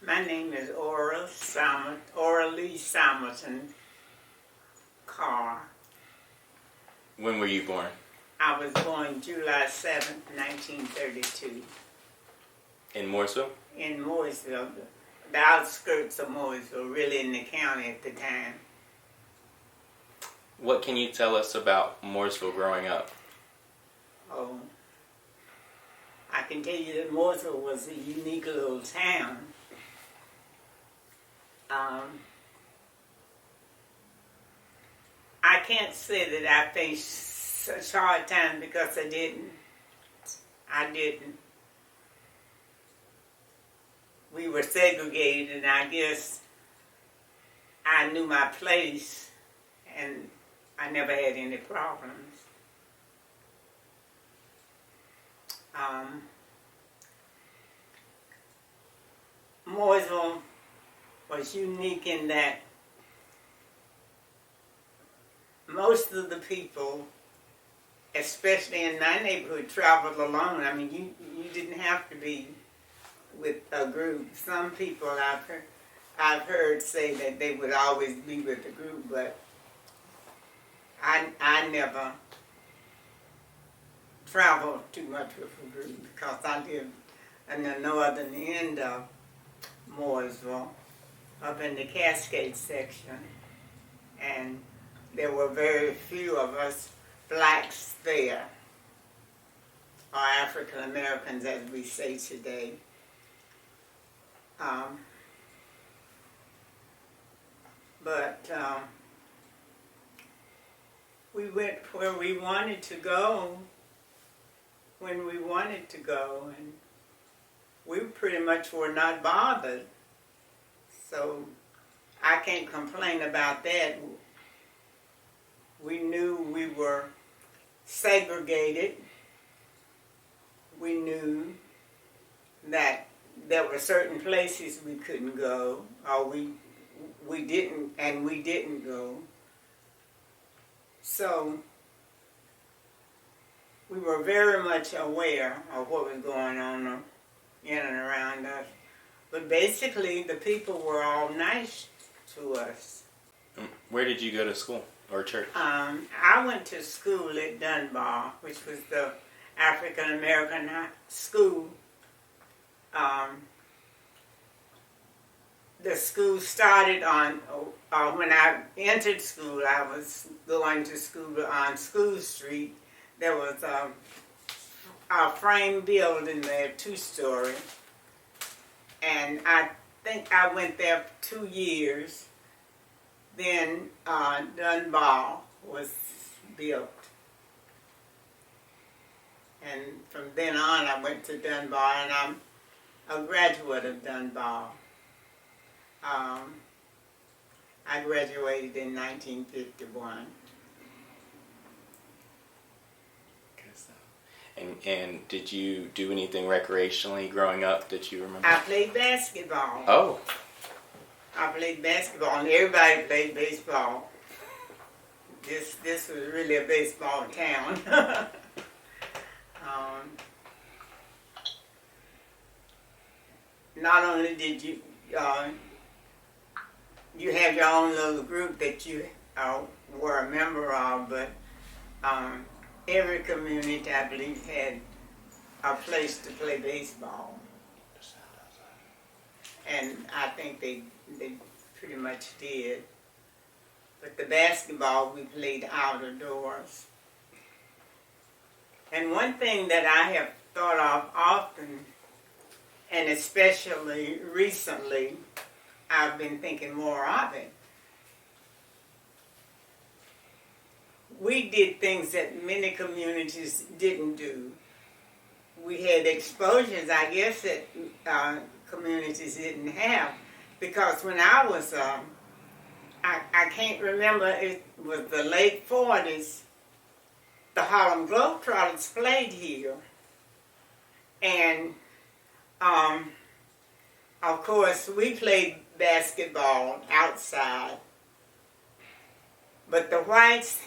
My name is Ora Lee Carr. When were you born? I was born July 7th, 1932. In Mooresville? In Mooresville, the outskirts of Mooresville, really in the county at the time. What can you tell us about Mooresville growing up? Oh, I can tell you that Mooresville was a unique little town. I can't say that I faced such hard times because I didn't. We were segregated, and I guess I knew my place, and I never had any problems. Mooresville was unique in that most of the people, especially in my neighborhood, traveled alone. I mean, you didn't have to be with a group. Some people I've heard say that they would always be with a group, but I never traveled too much with a group because I lived in the northern end of Mooresville, up in the Cascade section, and there were very few of us blacks there, or African Americans as we say today. We went where we wanted to go, when we wanted to go, and we pretty much were not bothered. So I can't complain about that. We knew we were segregated. We knew that there were certain places we couldn't go, or we didn't go. So we were very much aware of what was going on in and around us. But basically, the people were all nice to us. Where did you go to school or church? I went to school at Dunbar, which was the African American school. The school started when I entered school, I was going to school on School Street. There was a frame building there, 2-story. And I think I went there for 2 years. Then Dunbar was built. And from then on, I went to Dunbar, and I'm a graduate of Dunbar. I graduated in 1951. And did you do anything recreationally growing up that you remember? I played basketball. Oh. I played basketball, and everybody played baseball. This was really a baseball town. Not only did you have your own little group that you were a member of, but every community, I believe, had a place to play baseball. And I think they pretty much did. But the basketball, we played out of doors. And one thing that I have thought of often, and especially recently, I've been thinking more of it. We did things that many communities didn't do. We had exposures, I guess, that communities didn't have. Because when I was, I can't remember, it was the late 40s, the Harlem Globetrotters played here. And, of course, we played basketball outside. But the whites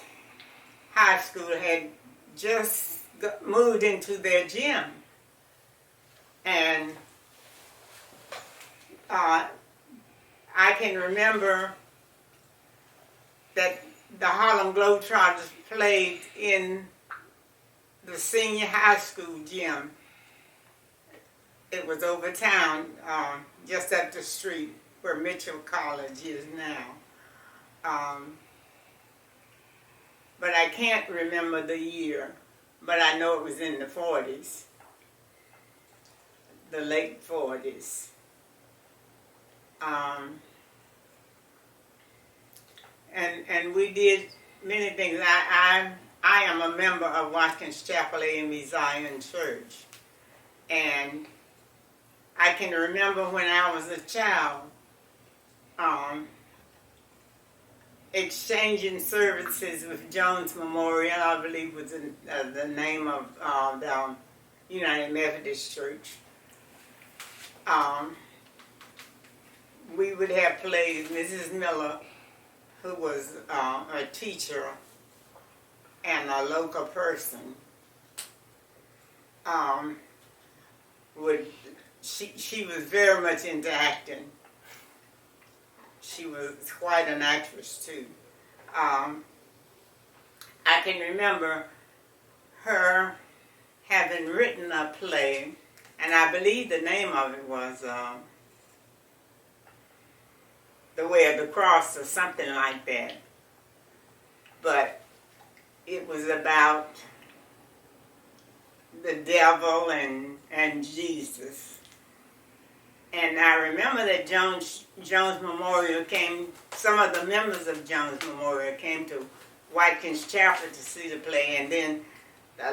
high school had just moved into their gym. And I can remember that the Harlem Globetrotters played in the senior high school gym. It was over town, just up the street where Mitchell College is now. But I can't remember the year, but I know it was in the 40s, the late 40s. And we did many things. I am a member of Watkins Chapel AME Zion Church, and I can remember when I was a child, exchanging services with Jones Memorial, I believe was the name of the United Methodist Church. We would have plays. Mrs. Miller, who was a teacher and a local person, she was very much into acting. She was quite an actress too. I can remember her having written a play, and I believe the name of it was The Way of the Cross or something like that. But it was about the devil and Jesus. And I remember that Jones Memorial some of the members of Jones Memorial came to Watkins Chapel to see the play, and then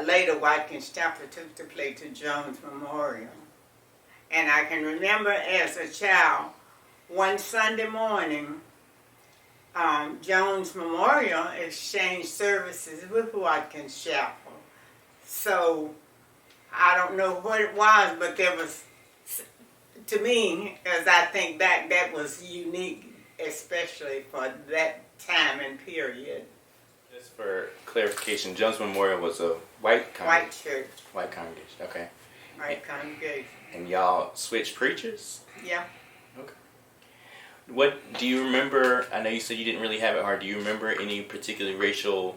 later Watkins Chapel took the play to Jones Memorial. And I can remember as a child, one Sunday morning, Jones Memorial exchanged services with Watkins Chapel. So I don't know what it was, but there was, to me, as I think back, that was unique, especially for that time and period. Just for clarification, Jones Memorial was a white congregation? White church. White congregation, okay. White congregation. And y'all switched preachers? Yeah. Okay. What do you remember? I know you said you didn't really have it hard. Do you remember any particularly racial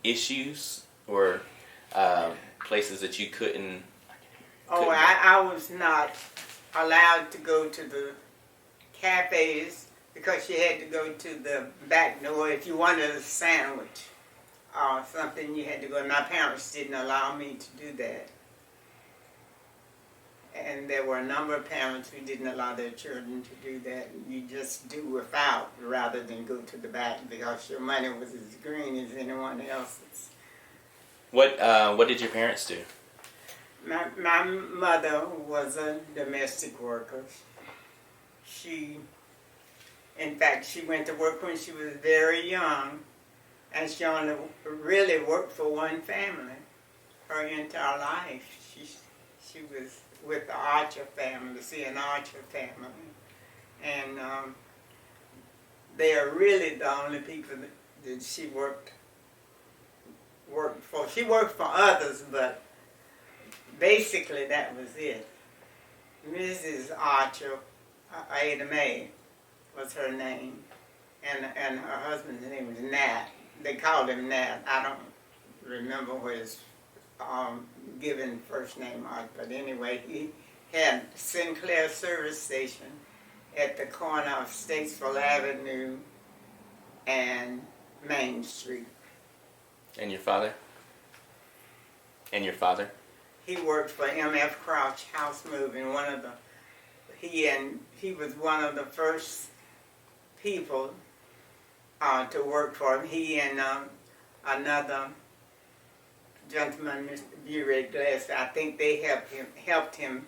issues or places that you couldn't? I was not allowed to go to the cafes because you had to go to the back door if you wanted a sandwich or something. You had to go. And my parents didn't allow me to do that. And there were a number of parents who didn't allow their children to do that. You just do without rather than go to the back because your money was as green as anyone else's. What did your parents do? My mother was a domestic worker. In fact, she went to work when she was very young, and she only really worked for one family her entire life. She was with the Archer family, the C and Archer family, and they are really the only people that she worked for. She worked for others, but basically that was it. Mrs. Archer, Ada Mae was her name, and her husband's name was Nat. They called him Nat. I don't remember what his given first name was, but anyway, he had Sinclair Service Station at the corner of Statesville Avenue and Main Street. And your father? He worked for M.F. Crouch House Moving. He was one of the first people to work for him. He and another gentleman, Mr. Burek Glass, I think they helped him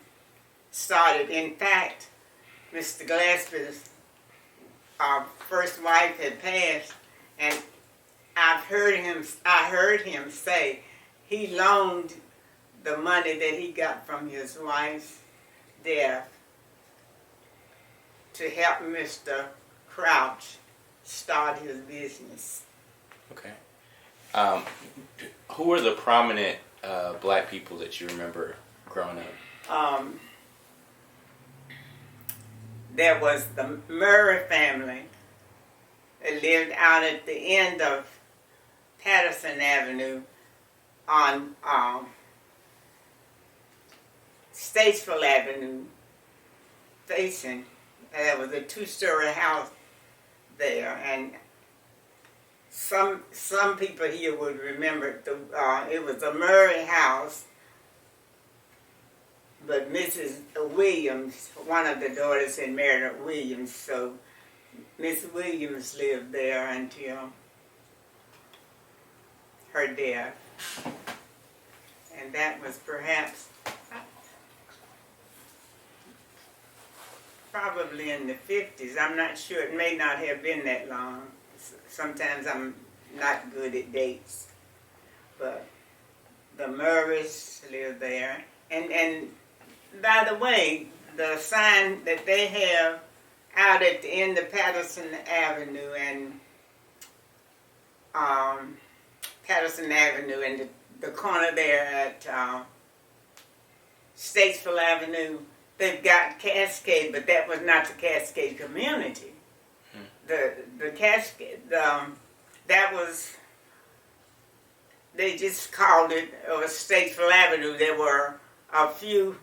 start it. In fact, Mr. Glass's first wife had passed, and I heard him say he loaned the money that he got from his wife's death to help Mr. Crouch start his business. Okay. Who were the prominent black people that you remember growing up? there was the Murray family that lived out at the end of Patterson Avenue on Statesville Avenue facing. There was a 2-story house there, and some people here would remember it was a Murray house, but Mrs. Williams, one of the daughters, had married Williams, so Miss Williams lived there until her death, and that was perhaps probably in the 50s. I'm not sure. It may not have been that long. Sometimes I'm not good at dates. But the Murrays lived there. And by the way, the sign that they have out at the end of Patterson Avenue and the corner there at Statesville Avenue, they've got Cascade, but that was not the Cascade community. The Cascade, that was, they just called it Statesville Avenue. There were a few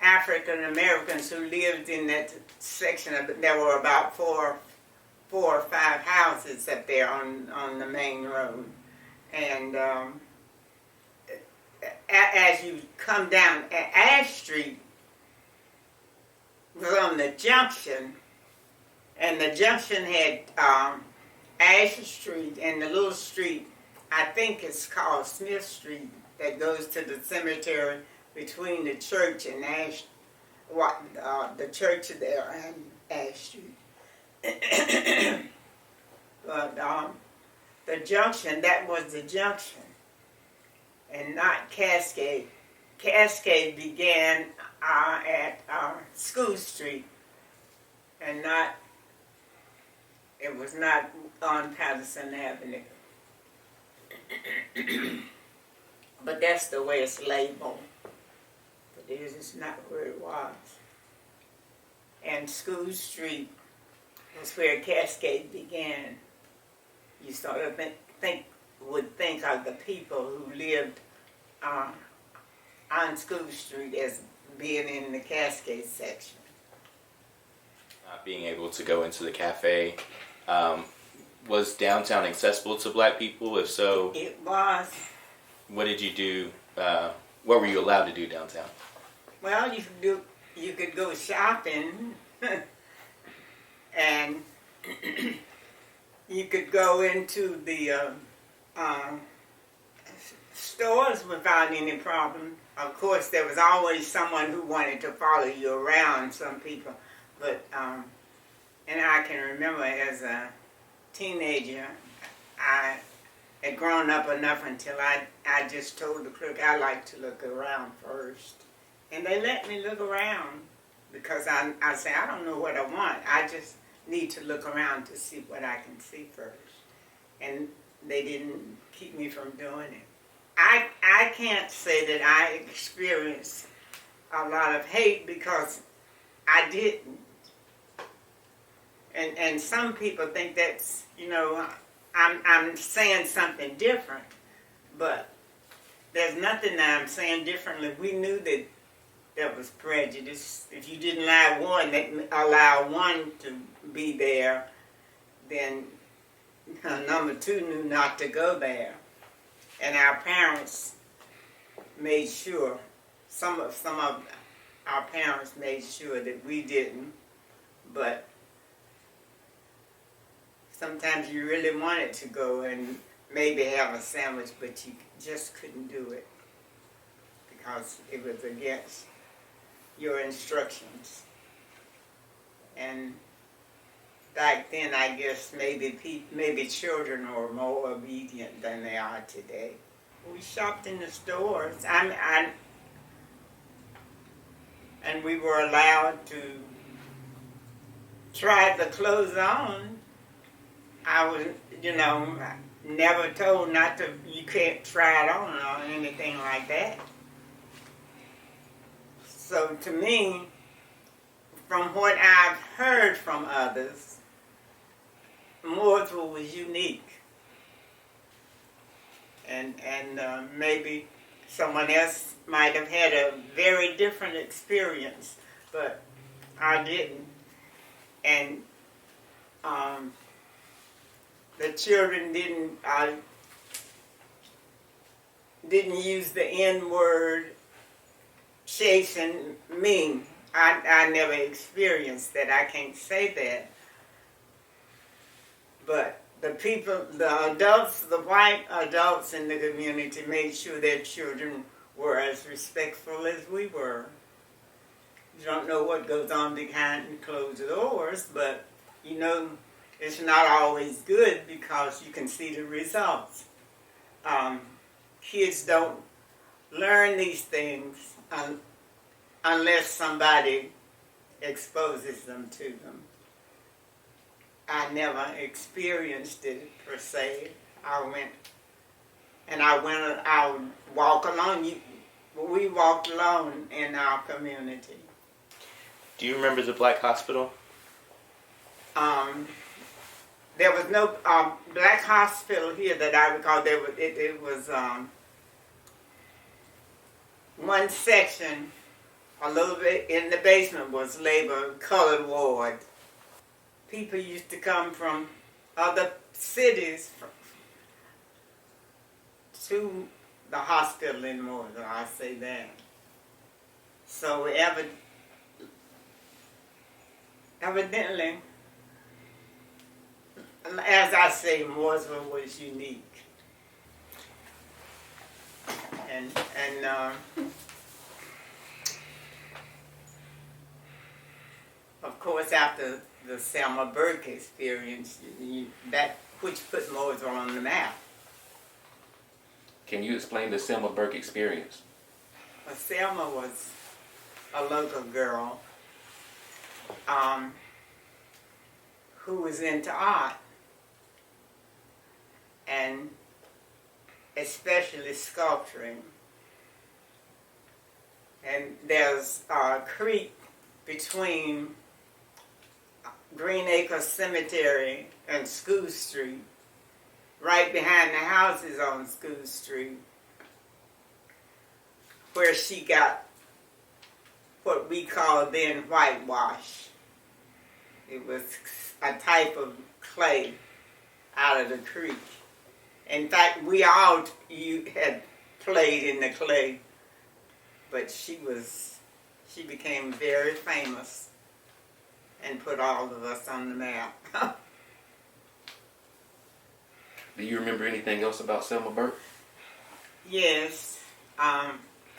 African Americans who lived in that section of it. There were about four or five houses up there on the main road. And as you come down Ash Street, was on the junction, and the junction had Ash Street and the little street, I think it's called Smith Street, that goes to the cemetery between the church and the church there and Ash Street. But the junction, that was the junction, and not Cascade. Cascade began at School Street, and it was not on Patterson Avenue. But that's the way it's labeled. But it is not where it was. And School Street was where Cascade began. You sort of would think of the people who lived on School Street as being in the Cascade section. Not being able to go into the cafe. Was downtown accessible to black people? If so, it was. What did you do? What were you allowed to do downtown? Well, you could go shopping, and you could go into the stores without any problem. Of course, there was always someone who wanted to follow you around, some people. But, and I can remember as a teenager, I had grown up enough until I just told the clerk I like to look around first. And they let me look around because I say, I don't know what I want. I just need to look around to see what I can see first. And they didn't keep me from doing it. I can't say that I experienced a lot of hate because I didn't. And some people think that's, I'm saying something different, but there's nothing that I'm saying differently. We knew that there was prejudice. If you didn't allow one to be there, then number two knew not to go there. And our parents made sure, some of our parents made sure that we didn't, but sometimes you really wanted to go and maybe have a sandwich, but you just couldn't do it because it was against your instructions. And back then, I guess maybe children were more obedient than they are today. We shopped in the stores, and we were allowed to try the clothes on. I was, never told you can't try it on or anything like that. So to me, of from what I've heard from others, Mooresville was unique. And maybe someone else might have had a very different experience, but I didn't. And the children didn't use the N word, chasing me. I never experienced that. I can't say that. But the people, the adults, the white adults in the community made sure their children were as respectful as we were. You don't know what goes on behind closed doors, but you know it's not always good because you can see the results. Kids don't learn these things unless somebody exposes them to them. I never experienced it per se. I would walk alone. We walked alone in our community. Do you remember the Black Hospital? There was no Black Hospital here that I recall. It was one section, a little bit in the basement was labor colored ward. People used to come from other cities to the hospital in Mooresville, I say that. So evidently, as I say, Mooresville was unique. And of course, after the Selma Burke experience, which put Mooresville on the map. Can you explain the Selma Burke experience? Well, Selma was a local girl who was into art, and especially sculpturing. And there's a creek between Green Acre Cemetery and School Street, right behind the houses on School Street, where she got what we called then whitewash. It was a type of clay out of the creek. In fact, you had played in the clay, but she became very famous and put all of us on the map. Do you remember anything else about Selma Burke? Yes.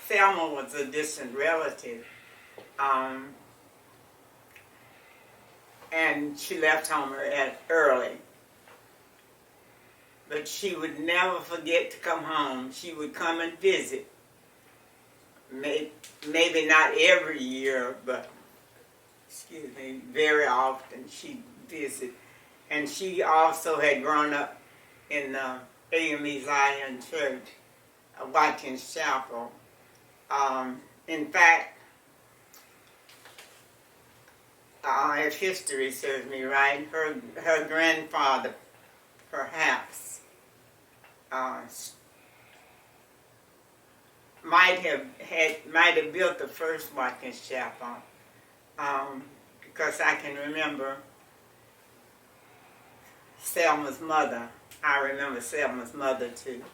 Selma was a distant relative. And she left home early. But she would never forget to come home. She would come and visit. Maybe not every year, but very often she'd visit. And she also had grown up in the AME Zion Church, Watkins Chapel. In fact, if history serves me right, her grandfather, perhaps, might have built the first Watkins Chapel, because I can remember Selma's mother. I remember Selma's mother too.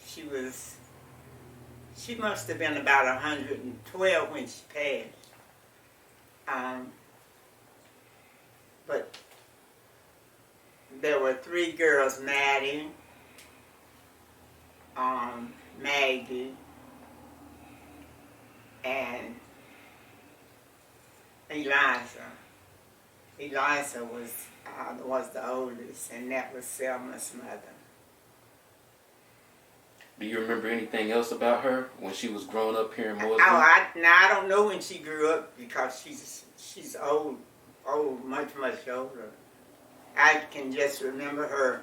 She must have been about 112 when she passed. But there were three girls: Maddie, Maggie, and Eliza. Eliza was the oldest, and that was Selma's mother. Do you remember anything else about her when she was growing up here in Mooresville? I don't know when she grew up because she's old, much older. I can just remember her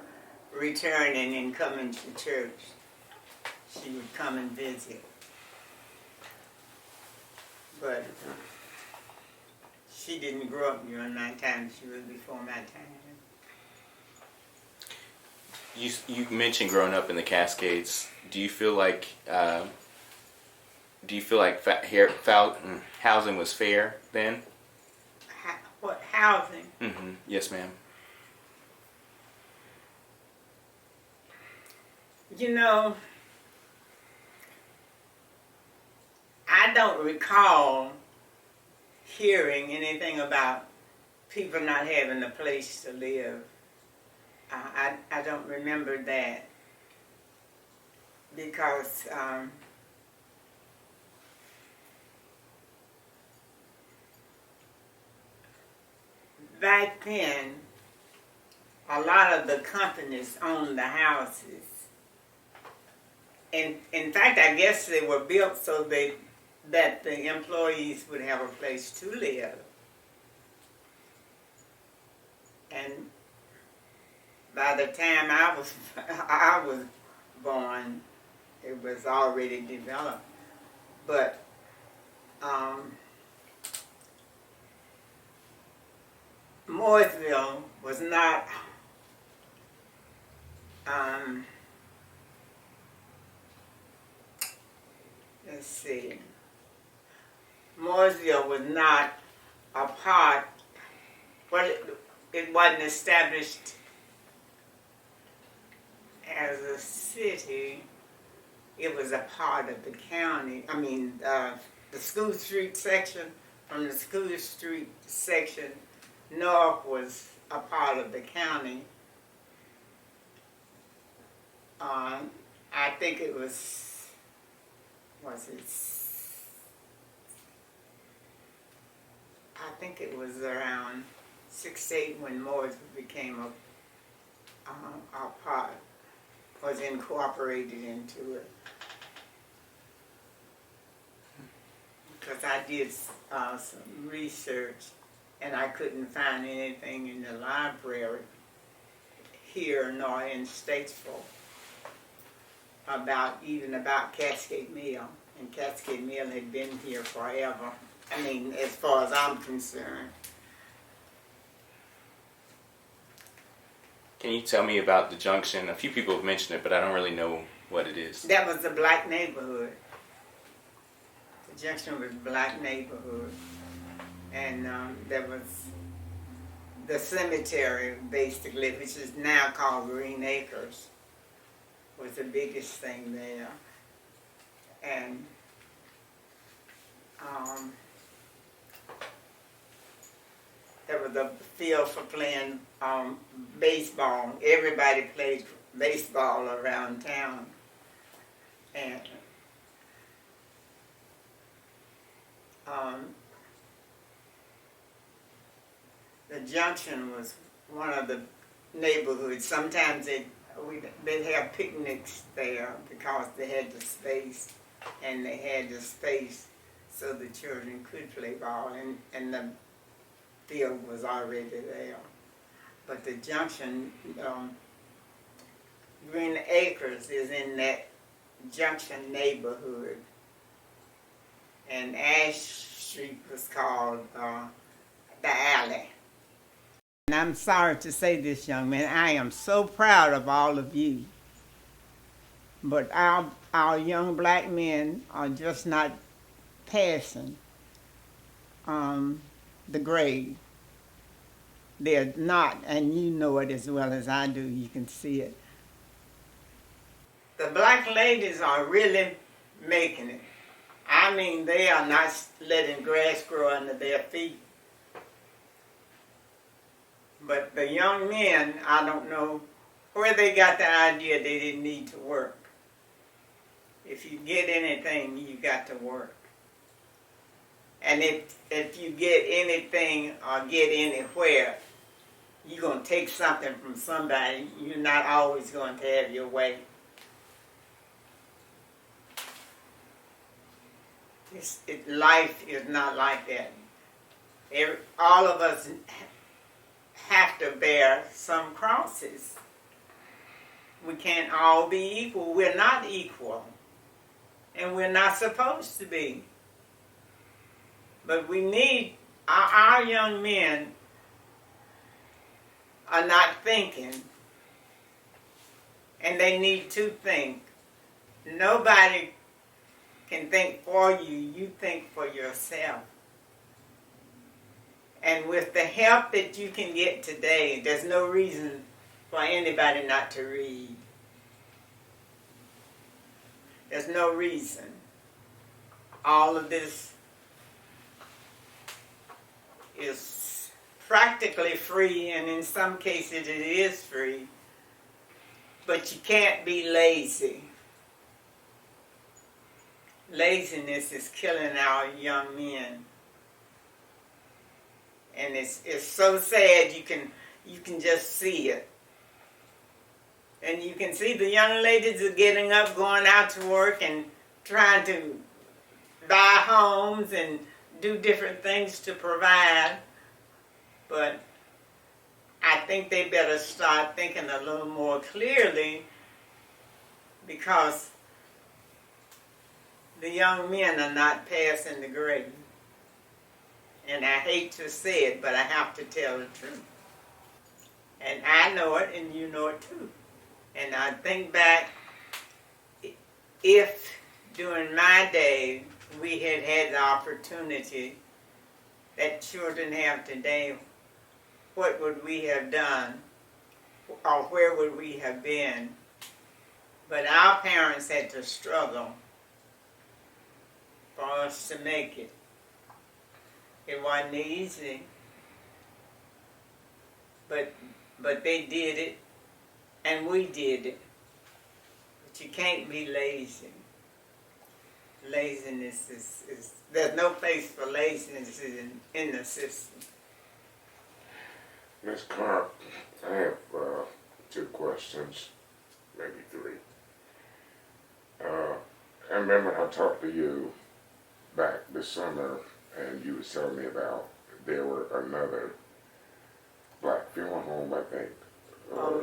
returning and coming to church. She would come and visit. But she didn't grow up during my time. She was before my time. You mentioned growing up in the Cascades. Do you feel like housing was fair then? What, housing? Mm-hmm. Yes, ma'am. You know, I don't recall hearing anything about people not having a place to live. I don't remember that because back then, a lot of the companies owned the houses. And in fact, I guess they were built so that the employees would have a place to live. And by the time I was born, it was already developed. But Mooresville was not let's see. Mooresville was not a part, well, it wasn't established as a city. It was a part of the county. I mean, the School Street section, from the School Street section, north was a part of the county. I think it was it? I think it was around 68 when Mooresville became a part, was incorporated into it. Because I did some research and I couldn't find anything in the library here nor in Statesville about Cascade Mill. And Cascade Mill had been here forever. I mean, as far as I'm concerned. Can you tell me about the junction? A few people have mentioned it, but I don't really know what it is. That was a black neighborhood. The junction was a black neighborhood. And there was the cemetery, basically, which is now called Green Acres, was the biggest thing there. And there was a field for playing baseball. Everybody played baseball around town. And the junction was one of the neighborhoods. Sometimes they'd have picnics there because they had the space, and they had the space so the children could play ball, and the field was already there. But the junction, Green Acres is in that junction neighborhood, and Ash Street was called the alley. And I'm sorry to say this, young man, I am so proud of all of you. But our young black men are just not passing the grade. They're not, and you know it as well as I do. You can see it. The black ladies are really making it. I mean, they are not letting grass grow under their feet. But the young men, I don't know where they got the idea they didn't need to work. If you get anything, you got to work. And if you get anything or get anywhere, you're going to take something from somebody. You're not always going to have your way. Life is not like that. All of us have to bear some crosses. We can't all be equal. We're not equal. And we're not supposed to be. But we need, our our young men are not thinking, and they need to think. Nobody can think for you. You think for yourself. And with the help that you can get today, there's no reason for anybody not to read. There's no reason. All of this is practically free, and in some cases it is free. But you can't be lazy. Laziness is killing our young men. And it's so sad you can just see it. And you can see the young ladies are getting up, going out to work and trying to buy homes and do different things to provide. But I think they better start thinking a little more clearly, because the young men are not passing the grade. And I hate to say it, but I have to tell the truth. And I know it, and you know it too. And I think back, if during my day we had had the opportunity that children have today, what would we have done, or where would we have been? But our parents had to struggle for us to make it. It wasn't easy, but they did it, and we did it. But you can't be lazy. Laziness is there's no place for laziness in the system. Ms. Carr, I have 2 questions, maybe 3. I remember I talked to you back this summer, and you was telling me about there were another black funeral home, I think.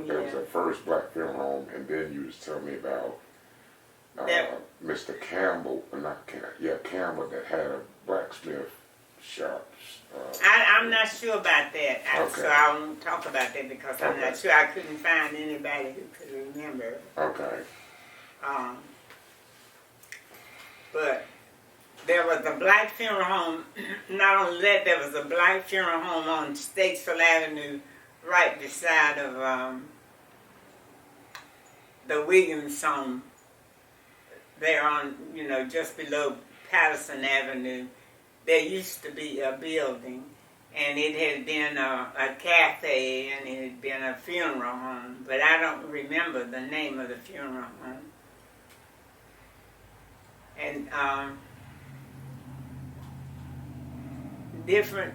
There was the first black funeral home, and then you was telling me about Mr. Campbell, Campbell, that had a blacksmith shop. I'm not sure about that, Okay. so I won't talk about that because I'm not sure. I couldn't find anybody who could remember. Okay. But there was a black funeral home. Not only that, there was a black funeral home on Statesville Avenue, right beside of the Williams home. They're on, just below Patterson Avenue. There used to be a building, and it had been a cafe, and it had been a funeral home, but I don't remember the name of the funeral home. And different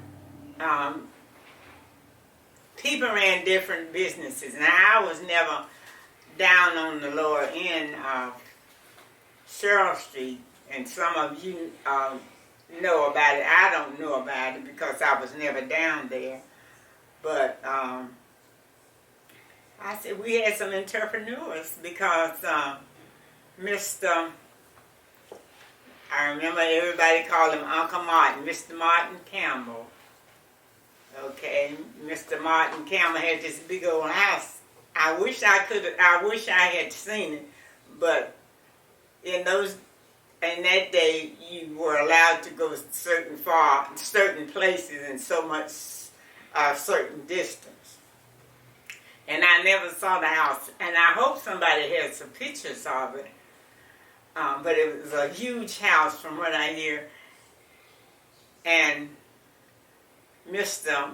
people ran different businesses. Now, I was never down on the lower end of Cheryl Street, and some of you know about it. I don't know about it because I was never down there. But I said we had some entrepreneurs because I remember everybody called him Uncle Martin, Mr. Martin Campbell. Okay, Mr. Martin Campbell had this big old house. I wish I had seen it, but in that day, you were allowed to go certain places in so much certain distance. And I never saw the house, and I hope somebody has some pictures of it. But it was a huge house from what I hear. And Mr.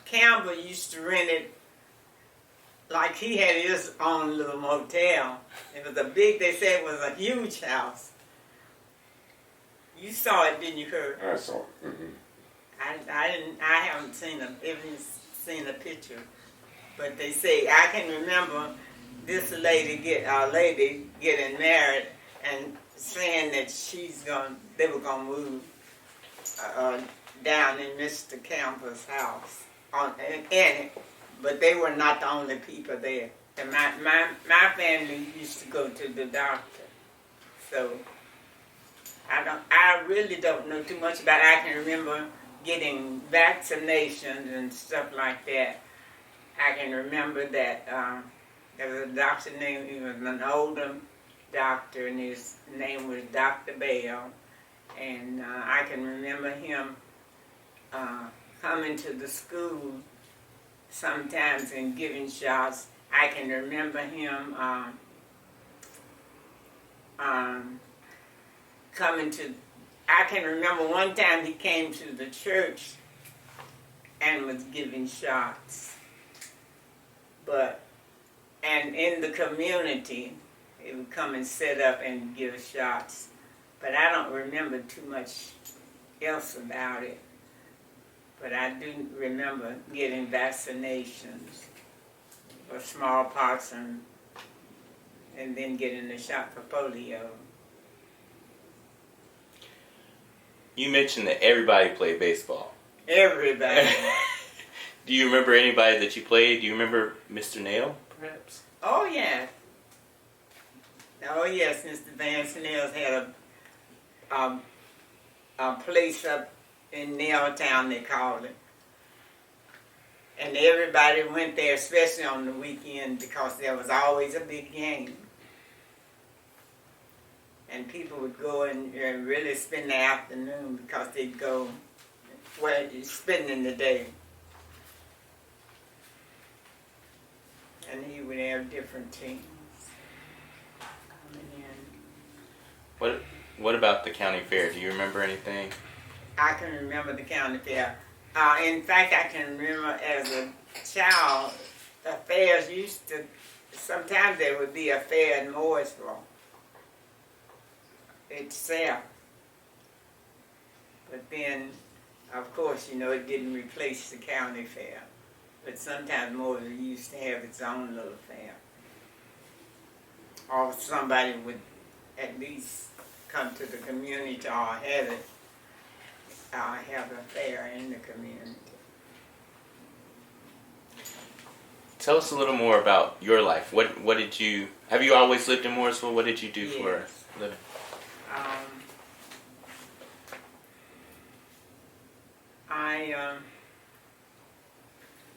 Campbell used to rent it like he had his own little motel. It was they said it was a huge house. You saw it, didn't you, Kurt? I saw it. Mm-hmm. I haven't even seen a picture. But they say, I can remember this lady getting married and saying that they were going to move down in Mr. Campbell's house in it. But they were not the only people there. And my family used to go to the doctor. So I really don't know too much about it. I can remember getting vaccinations and stuff like that, I can remember that there was a doctor named, he was an older doctor, and his name was Dr. Bell. And I can remember him coming to the school sometimes and giving shots. I can remember him coming to, I can remember one time he came to the church and was giving shots. And in the community, he would come and set up and give shots. But I don't remember too much else about it. But I do remember getting vaccinations for smallpox and then getting the shot for polio. You mentioned that everybody played baseball. Everybody. Do you remember anybody that you played? Do you remember Mr. Nail, perhaps? Oh, yeah. Oh, yes, Mr. Van Snell's had a place up in Nailtown, they called it. And everybody went there, especially on the weekend, because there was always a big game. And people would go and really spend the afternoon because they'd go, well, spending the day. And he would have different teams coming in. What about the county fair? Do you remember anything? I can remember the county fair. In fact, I can remember as a child, the fairs used to, sometimes there would be a fair in Mooresville itself. But then, of course, it didn't replace the county fair. But sometimes Mooresville used to have its own little fair. Or somebody would at least come to the community or have it. Have a fair in the community. Tell us a little more about your life. What did you, have you always lived in Mooresville? What did you do for a living?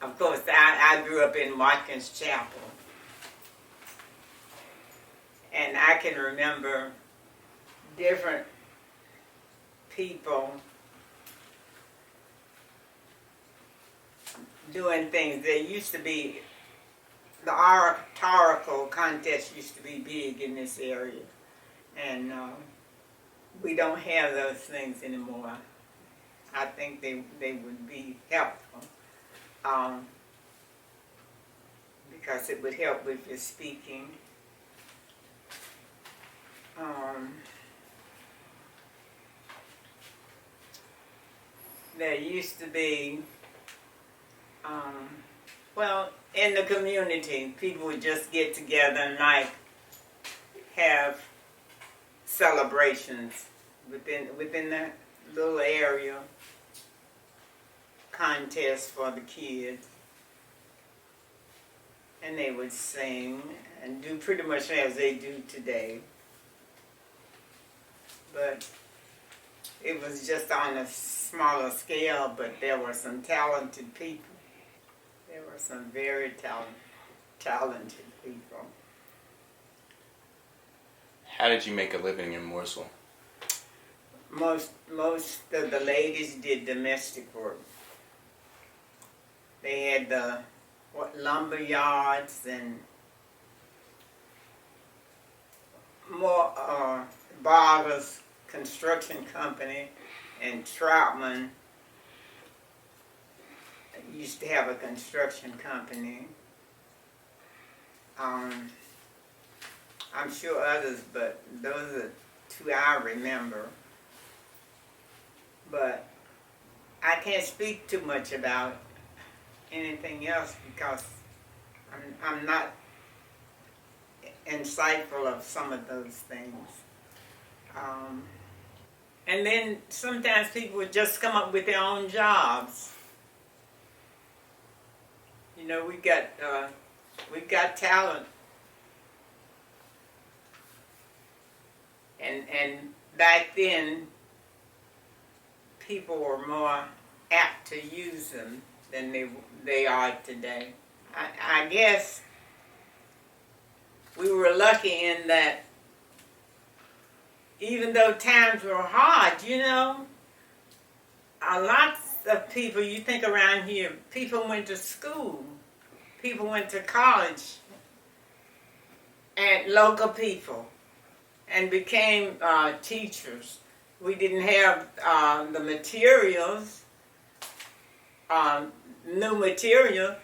Of course, I grew up in Watkins Chapel. And I can remember different people doing things. There used to be, the oratorical contest used to be big in this area. And we don't have those things anymore. I think they would be helpful. Because it would help with your speaking. There used to be, in the community, people would just get together and have celebrations within that little area, contests for the kids. And they would sing and do pretty much as they do today. But it was just on a smaller scale, but there were some talented people. There were some very talented people. How did you make a living in Mooresville? Most of the ladies did domestic work. They had lumber yards and more Barber's construction company, and Troutman used to have a construction company. I'm sure others, but those are two I remember. But I can't speak too much about anything else because I'm not insightful of some of those things. And then sometimes people would just come up with their own jobs. We've got talent. And back then, people were more apt to use them than they are today. I guess we were lucky in that even though times were hard, you know, a lot of people, you think around here, people went to school, people went to college, and local people, and became teachers. We didn't have the materials, new material,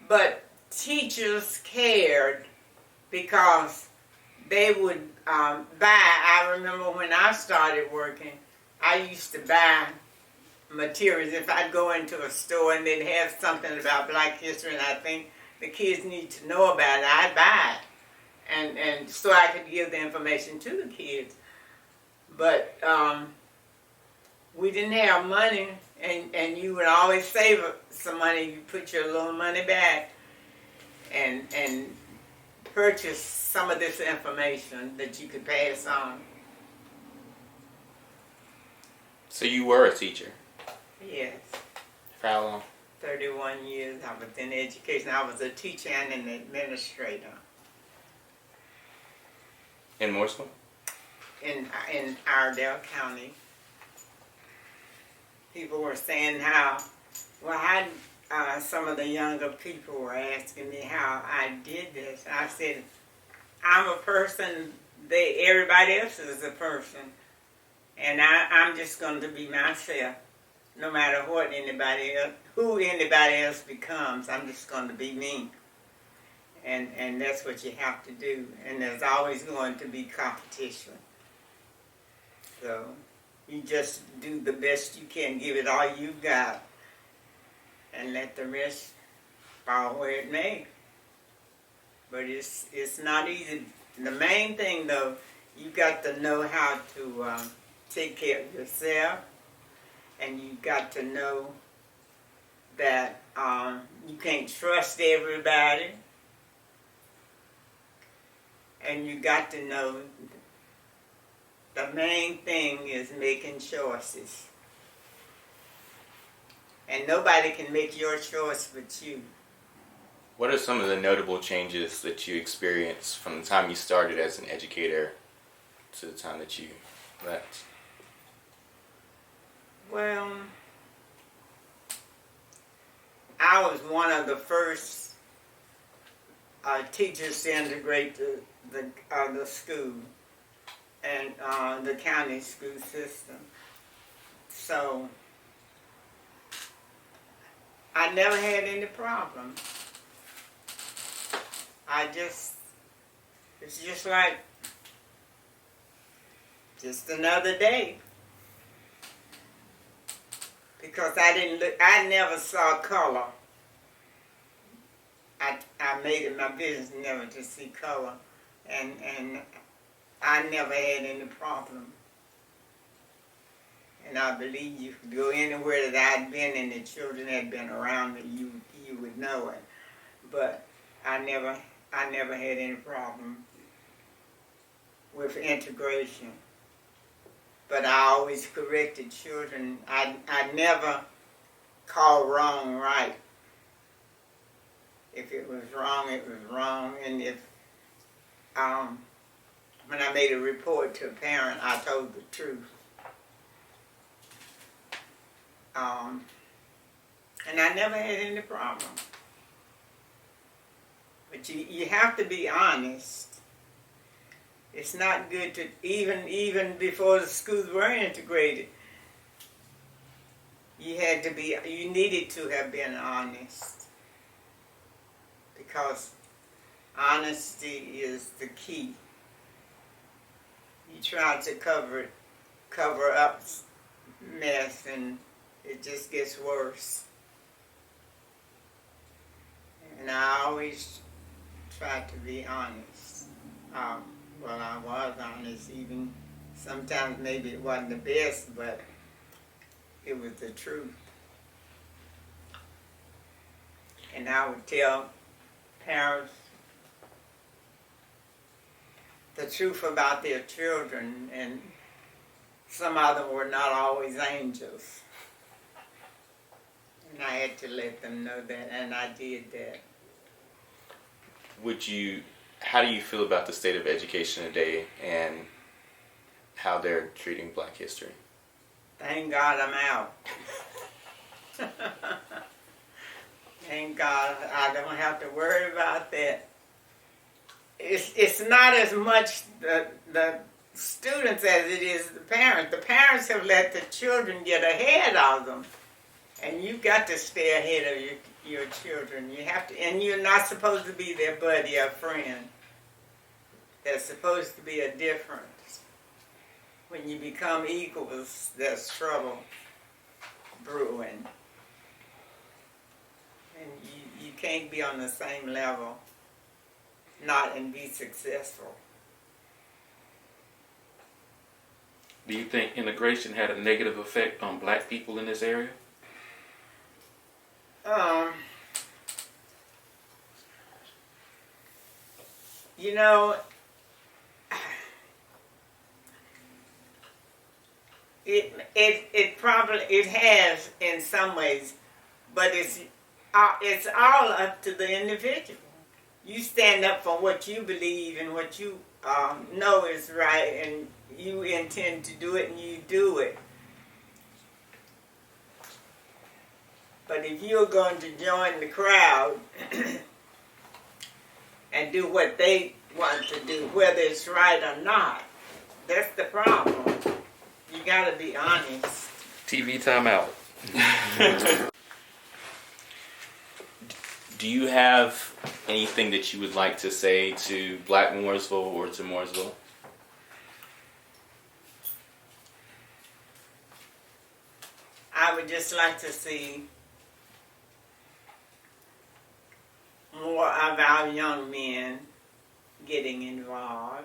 but teachers cared because they would buy. I remember when I started working, I used to buy materials. If I'd go into a store and they'd have something about Black history and I think the kids need to know about it, I'd buy it. And so I could give the information to the kids. But we didn't have money, and you would always save some money. You put your little money back and purchase some of this information that you could pass on. So you were a teacher? Yes. For how long? 31 years I was in education. I was a teacher and an administrator. In Mooresville? In Iredell County. People were saying how some of the younger people were asking me how I did this. I said, I'm a person, everybody else is a person. And I'm just going to be myself. No matter what who anybody else becomes, I'm just going to be me. And that's what you have to do. And there's always going to be competition. So you just do the best you can, give it all you got, and let the rest fall where it may. But it's not easy. The main thing, though, you got to know how to take care of yourself, and you got to know that you can't trust everybody, and you got to know the main thing is making choices. And nobody can make your choice but you. What are some of the notable changes that you experienced from the time you started as an educator to the time that you left? Well, I was one of the first teachers to integrate the school and the county school system. So I never had any problem. It's just like just another day. Because I never saw color. I made it my business never to see color. And I never had any problem. And I believe you could go anywhere that I'd been and the children had been around me, you would know it. But I never had any problem with integration. But I always corrected children. I never called wrong right. If it was wrong, it was wrong. And if when I made a report to a parent, I told the truth. And I never had any problem. But you have to be honest. It's not good to, even before the schools were integrated, you needed to have been honest. Because honesty is the key. You try to cover up mess, and it just gets worse. And I always try to be honest. Well, I was honest, even sometimes maybe it wasn't the best, but it was the truth. And I would tell parents the truth about their children, and some of them were not always angels. had to let them know that, and I did that. How do you feel about the state of education today and how they're treating Black history? Thank God I'm out. Thank God I don't have to worry about that. It's not as much the students as it is the parents. The parents have let the children get ahead of them. And you've got to stay ahead of your children. You have to, and you're not supposed to be their buddy or friend. There's supposed to be a difference. When you become equals, there's trouble brewing. And you can't be on the same level, and be successful. Do you think integration had a negative effect on Black people in this area? You know, it probably has in some ways, but it's all up to the individual. You stand up for what you believe and what you know is right, and you intend to do it, and you do it. But if you're going to join the crowd and do what they want to do, whether it's right or not, that's the problem. You got to be honest. TV timeout. Do you have anything that you would like to say to Black Mooresville or to Mooresville? I would just like to see more of our young men getting involved.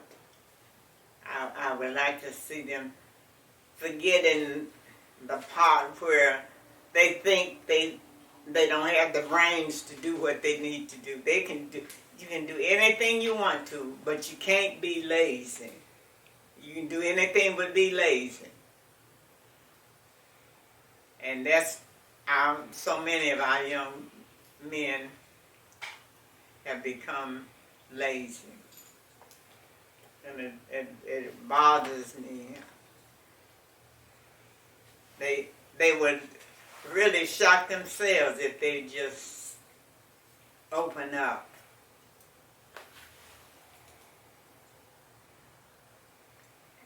I would like to see them forgetting the part where they think they don't have the brains to do what they need to do. You can do anything you want to, but you can't be lazy. You can do anything but be lazy. And that's so many of our young men have become lazy. And it bothers me. They would really shock themselves if they just open up.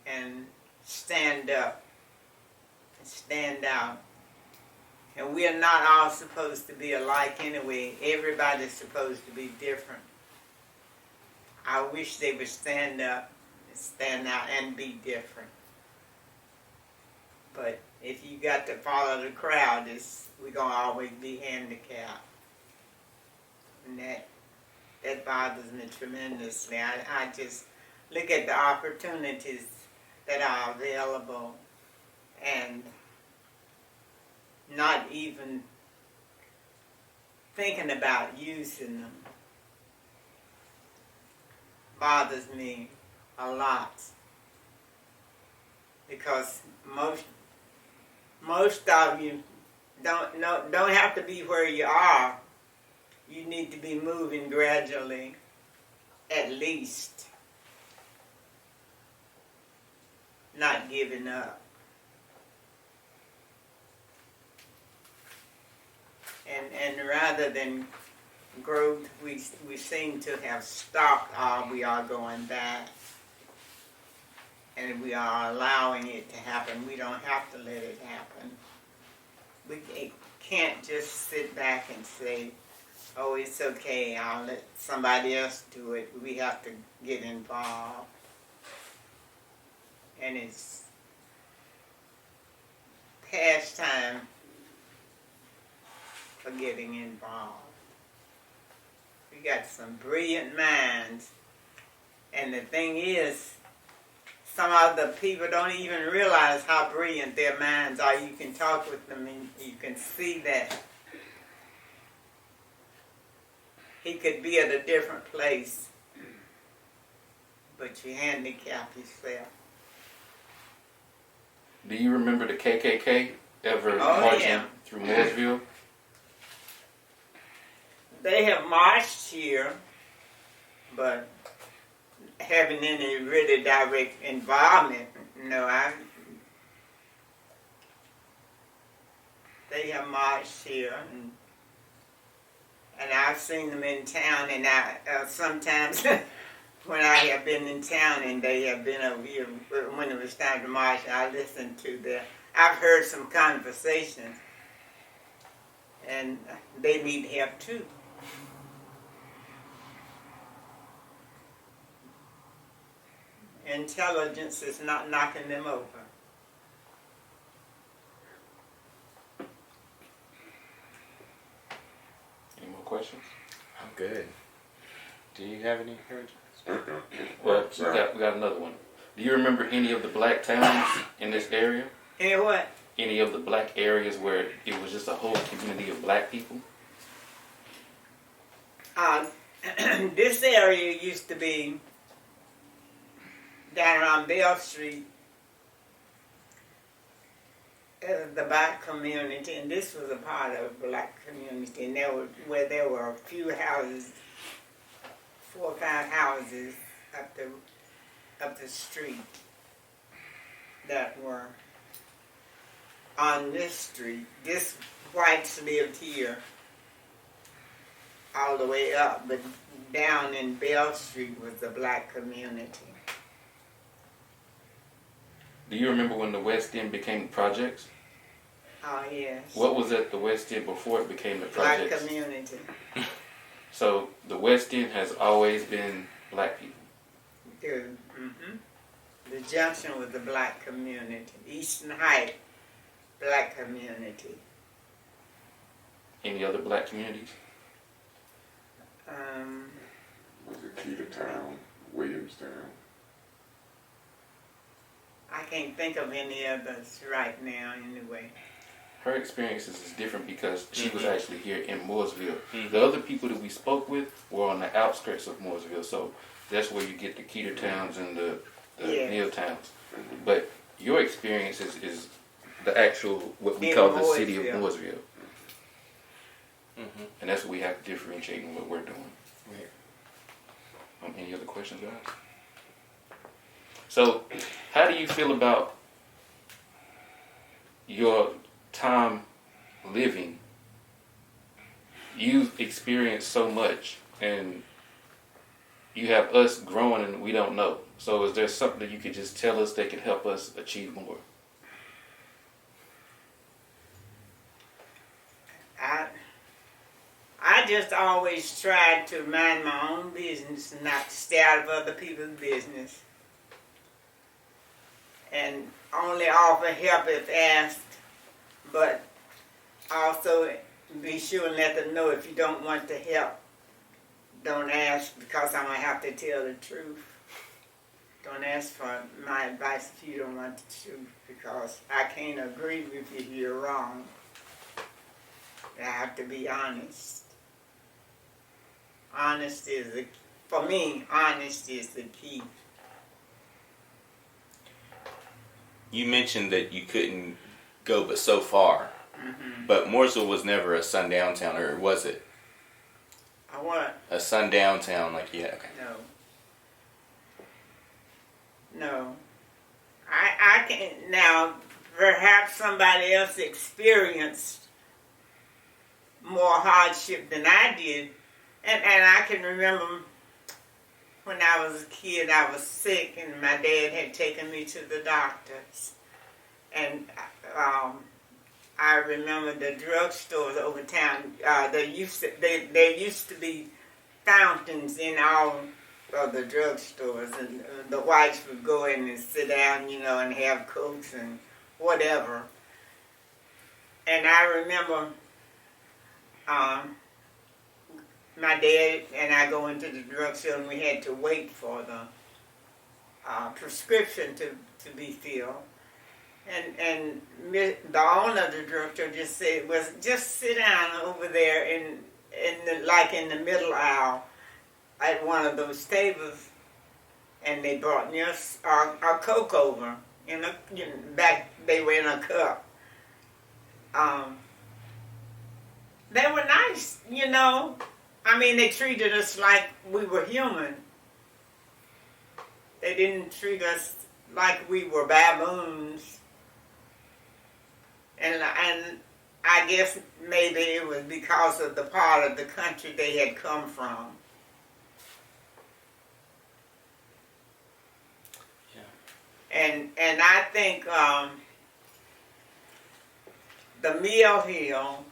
And stand up. And stand out. And we are not all supposed to be alike anyway. Everybody's supposed to be different. I wish they would stand up, stand out, and be different. But if you got to follow the crowd, we're going to always be handicapped. And that bothers me tremendously. I just look at the opportunities that are available and not even thinking about using them. Bothers me a lot, because most of you don't have to be where you are. You need to be moving gradually, at least, not giving up. And rather than growth, we seem to have stopped, we are going back. And we are allowing it to happen. We don't have to let it happen. We can't just sit back and say, oh, it's okay, I'll let somebody else do it. We have to get involved. And it's past time for getting involved. We got some brilliant minds. And the thing is, some of the people don't even realize how brilliant their minds are. You can talk with them and you can see that. He could be at a different place, but you handicap yourself. Do you remember the KKK ever marching through Mooresville? They have marched here, but having any really direct involvement, they have marched here, and I've seen them in town, and I sometimes when I have been in town and they have been over here when it was time to march, I listened to their. I've heard some conversations, and they need help too. Intelligence is not knocking them over. Any more questions? I'm good. Do you have any encouragement? Well, we got another one. Do you remember any of the black towns in this area? Any what? Any of the black areas where it was just a whole community of black people? This area used to be down around Bell Street, the black community, and this was a part of a black community, and where there were a few houses, 4 or 5 houses up the street that were on this street. This whites lived here all the way up, but down in Bell Street was the black community. Do you remember when the West End became the projects? Oh, yes. What was at the West End before it became the projects? Black community. So the West End has always been black people. The junction was the black community. Eastern Heights, black community. Any other black communities? Was it Cedartown, Williamstown? I can't think of any others right now, anyway. Her experiences is different because she was actually here in Mooresville. The other people that we spoke with were on the outskirts of Mooresville, so that's where you get the Keeter towns and the Neal towns. But your experience is the actual, what we call the city of Mooresville. And that's what we have to differentiate in what we're doing. Right. Any other questions, guys? So, how do you feel about your time living? You've experienced so much, and you have us growing and we don't know. So is there something that you could just tell us that could help us achieve more? I just always tried to mind my own business and not stay out of other people's business. And only offer help if asked, but also be sure and let them know if you don't want to help, don't ask, because I'm going to have to tell the truth. Don't ask for my advice if you don't want the truth, because I can't agree with you if you're wrong. I have to be honest. For me, honesty is the key. You mentioned that you couldn't go but so far. But Mooresville was never a sundown town, or was it? A what? A sundown town, okay. No. I can't. Now, perhaps somebody else experienced more hardship than I did. And I can remember when I was a kid, I was sick, and my dad had taken me to the doctors. And I remember the drugstores over town. There used to be fountains in all of the drugstores, and the whites would go in and sit down, and have Cokes and whatever. And I remember my dad and I go into the drugstore, and we had to wait for the prescription to be filled. And the owner of the drugstore just said, just sit down over there in the middle aisle at one of those tables, and they brought me a Coke over back. They were in a cup. They were nice, I mean, they treated us like we were human. They didn't treat us like we were baboons. And I guess maybe it was because of the part of the country they had come from. And I think the Mill Hill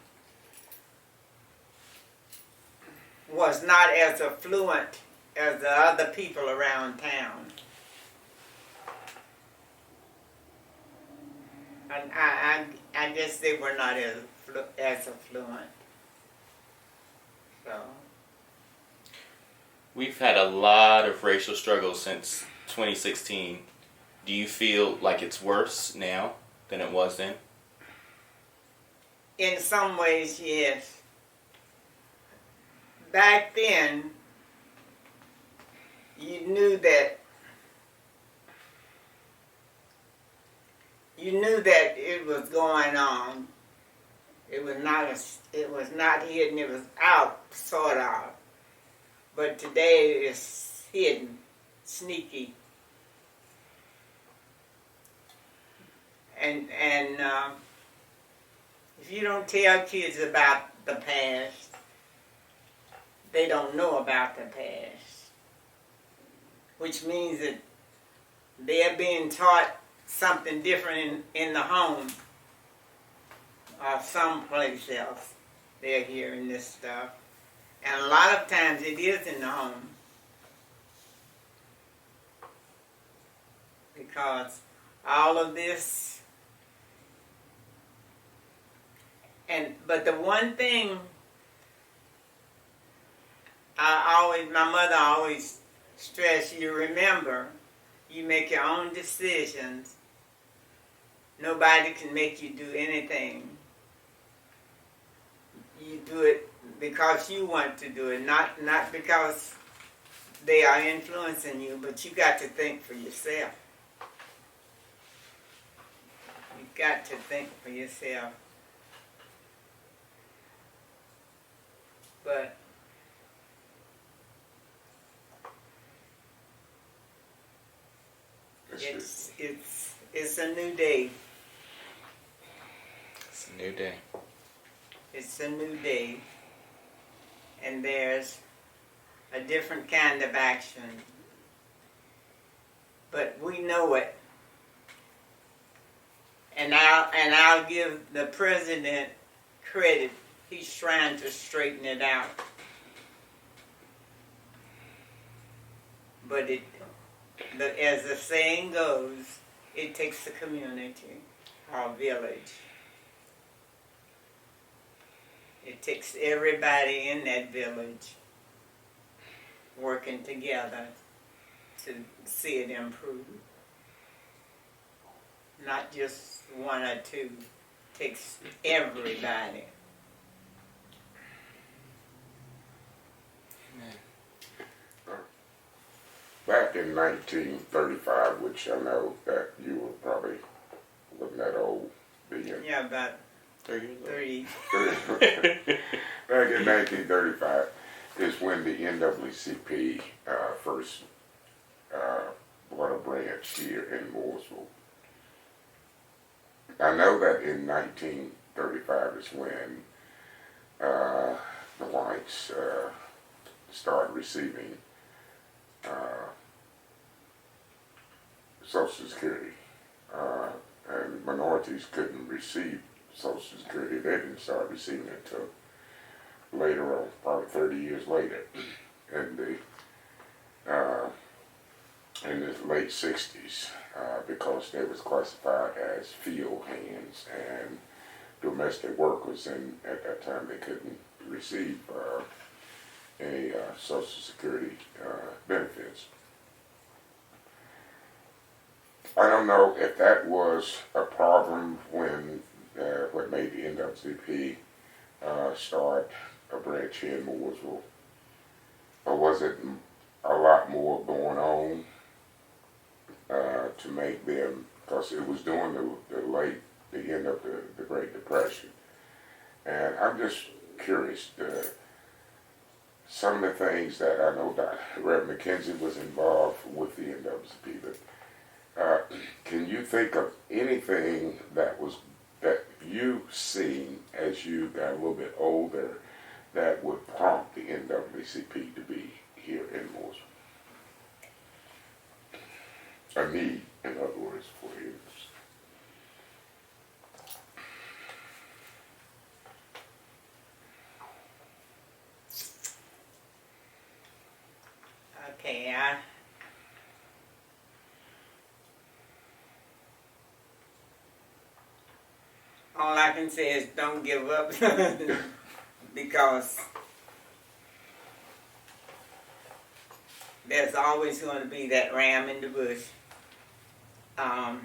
was not as affluent as the other people around town. And I guess they were not as affluent. So We've had a lot of racial struggles since 2016. Do you feel like it's worse now than it was then? in some ways, yes. Back then, you knew that it was going on. It was not hidden. It was out, sort of. But today it's hidden, sneaky, and if you don't tell kids about the past, they don't know about the past, which means that they're being taught something different in the home or someplace else. They're hearing this stuff. And a lot of times it is in the home. Because all of this, but the one thing my mother always stressed, you remember, you make your own decisions. Nobody can make you do anything. You do it because you want to do it, not because they are influencing you, but you got to think for yourself. You got to think for yourself. But it's a new day. It's a new day. It's a new day. And there's a different kind of action. But we know it. And I'll give the president credit. He's trying to straighten it out. But as the saying goes, it takes a community, our village. It takes everybody in that village working together to see it improve. Not just one or two. It takes everybody. Back in 1935, which I know that you were probably wasn't that old, being Yeah, about 30 30. Back in 1935 is when the NAACP first bought a branch here in Mooresville. I know that in 1935 is when the whites started receiving Social Security, and minorities couldn't receive Social Security. They didn't start receiving it until later on, probably 30 years later, in the late 60s, because they was classified as field hands and domestic workers, and at that time they couldn't receive any Social Security benefits. I don't know if that was a problem when what made the NAACP start a branch here in Mooresville, or was it a lot more going on to make them, because it was during the end of the Great Depression, and I'm just curious. some of the things that I know Dr. Reverend McKenzie was involved with the NAACP, but can you think of anything that you seen as you got a little bit older that would prompt the NAACP to be here in Mooresville? A need, in other words, for it. Okay, all I can say is don't give up because there's always going to be that ram in the bush. But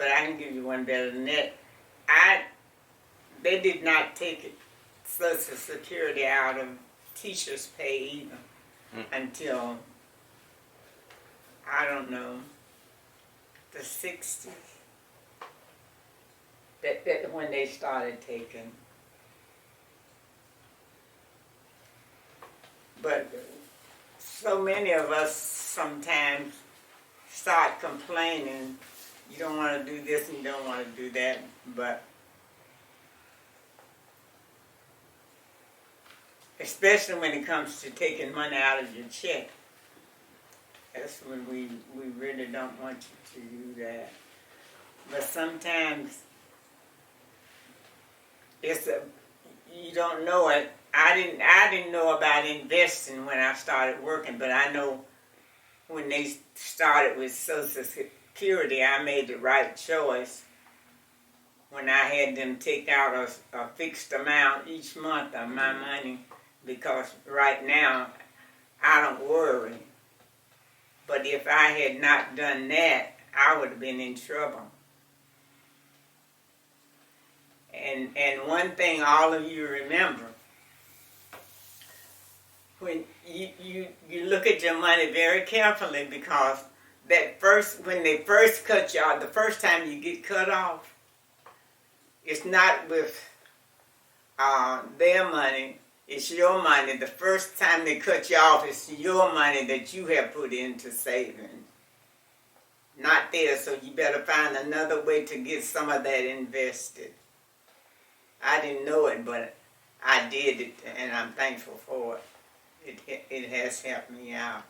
I can give you one better than that. They did not take Social Security out of teachers' pay either until, I don't know, the 60s. That when they started taking. But so many of us sometimes start complaining, you don't want to do this and you don't want to do that, but especially when it comes to taking money out of your check. That's when we really don't want you to do that. But sometimes you don't know it. I didn't know about investing when I started working, but I know when they started with Social Security, I made the right choice when I had them take out a fixed amount each month of my money, because right now I don't worry. But if I had not done that, I would have been in trouble. And one thing all of you remember, when you look at your money very carefully, because when they first cut you off, the first time you get cut off, it's not with their money, it's your money. The first time they cut you off, it's your money that you have put into saving, not theirs. So you better find another way to get some of that invested. I didn't know it, but I did it, and I'm thankful for it. It has helped me out.